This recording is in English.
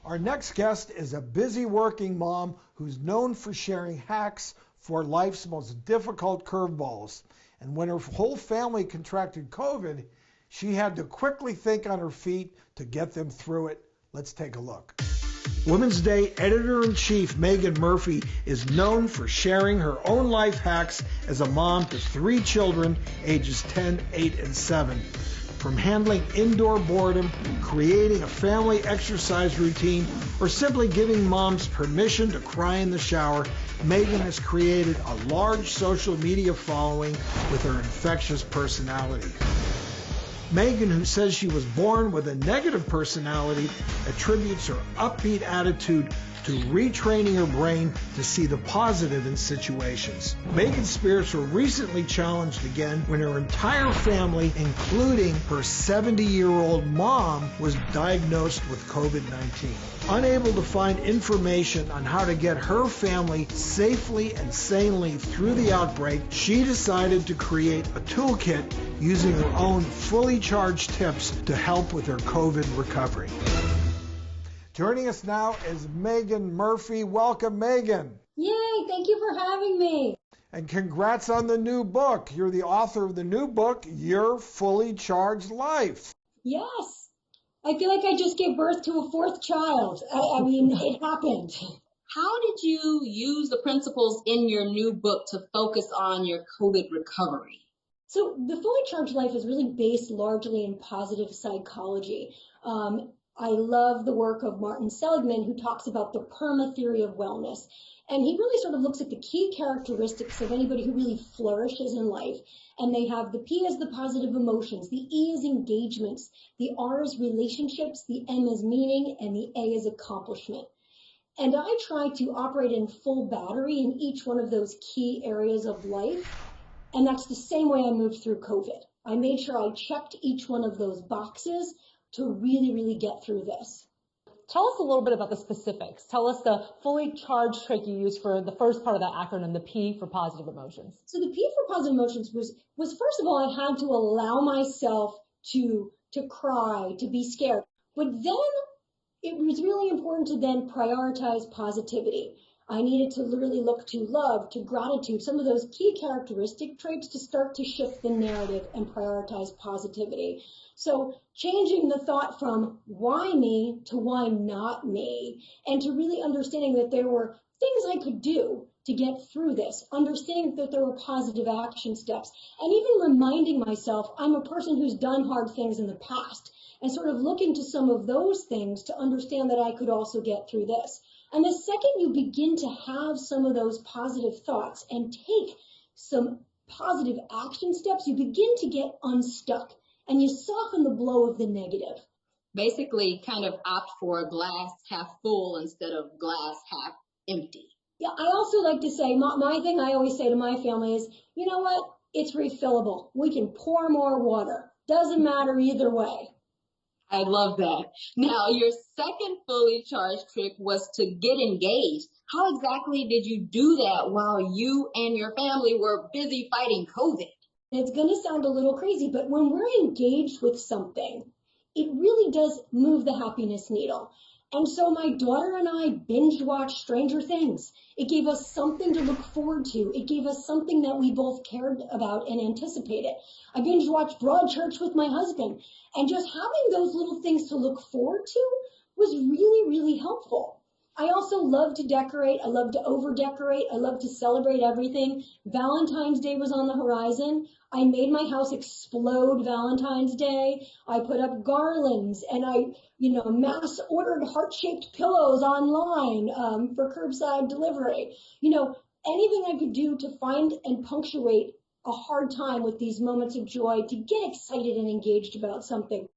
Our next guest is a busy working mom who's known for sharing hacks for life's most difficult curveballs. And when her whole family contracted COVID, she had to quickly think on her feet to get them through it. Let's take a look. Women's Day editor-in-chief Megan Murphy is known for sharing her own life hacks as a mom to 3 children ages 10, 8, and 7. From handling indoor boredom, creating a family exercise routine, or simply giving moms permission to cry in the shower, Megan has created a large social media following with her infectious personality. Megan, who says she was born with a negative personality, attributes her upbeat attitude to retraining her brain to see the positive in situations. Megan's spirits were recently challenged again when her entire family, including her 70-year-old mom, was diagnosed with COVID-19. Unable to find information on how to get her family safely and sanely through the outbreak, she decided to create a toolkit using her own fully charged tips to help with her COVID recovery. Joining us now is Megan Murphy. Welcome, Megan. Yay, thank you for having me. And congrats on the new book. You're the author of the new book, Your Fully Charged Life. Yes, I feel like I just gave birth to a 4th child. I mean, it happened. How did you use the principles in your new book to focus on your COVID recovery? So the Fully Charged Life is really based largely in positive psychology. I love the work of Martin Seligman, who talks about the PERMA theory of wellness. And he really sort of looks at the key characteristics of anybody who really flourishes in life. And they have the P as the positive emotions, the E is engagements, the R is relationships, the M is meaning, and the A is accomplishment. And I try to operate in full battery in each one of those key areas of life. And that's the same way I moved through COVID. I made sure I checked each one of those boxes to really get through this. Tell us a little bit about the specifics. Tell us the fully charged trick you used for the first part of that acronym, the P for positive emotions. So the P for positive emotions was first of all, I had to allow myself to cry, to be scared. But then it was really important to then prioritize positivity. I needed to really look to love, to gratitude, some of those key characteristic traits to start to shift the narrative and prioritize positivity. So changing the thought from why me to why not me, and to really understanding that there were things I could do to get through this, understanding that there were positive action steps, and even reminding myself I'm a person who's done hard things in the past, and sort of looking to some of those things to understand that I could also get through this. And the second you begin to have some of those positive thoughts and take some positive action steps, you begin to get unstuck and you soften the blow of the negative. Basically, kind of opt for a glass half full instead of glass half empty. Yeah, I also like to say, my thing I always say to my family is, you know what? It's refillable. We can pour more water. Doesn't matter either way. I love that. Now, your second fully charged trick was to get engaged. How exactly did you do that while you and your family were busy fighting COVID? It's going to sound a little crazy, but when we're engaged with something, it really does move the happiness needle. And so my daughter and I binge watched Stranger Things. It gave us something to look forward to. It gave us something that we both cared about and anticipated. I binge watched Broadchurch with my husband. And just having those little things to look forward to was really helpful. I also love to decorate. I love to over-decorate. I love to celebrate everything. Valentine's Day was on the horizon. I made my house explode Valentine's Day. I put up garlands and I, mass ordered heart-shaped pillows online for curbside delivery. Anything I could do to find and punctuate a hard time with these moments of joy, to get excited and engaged about something.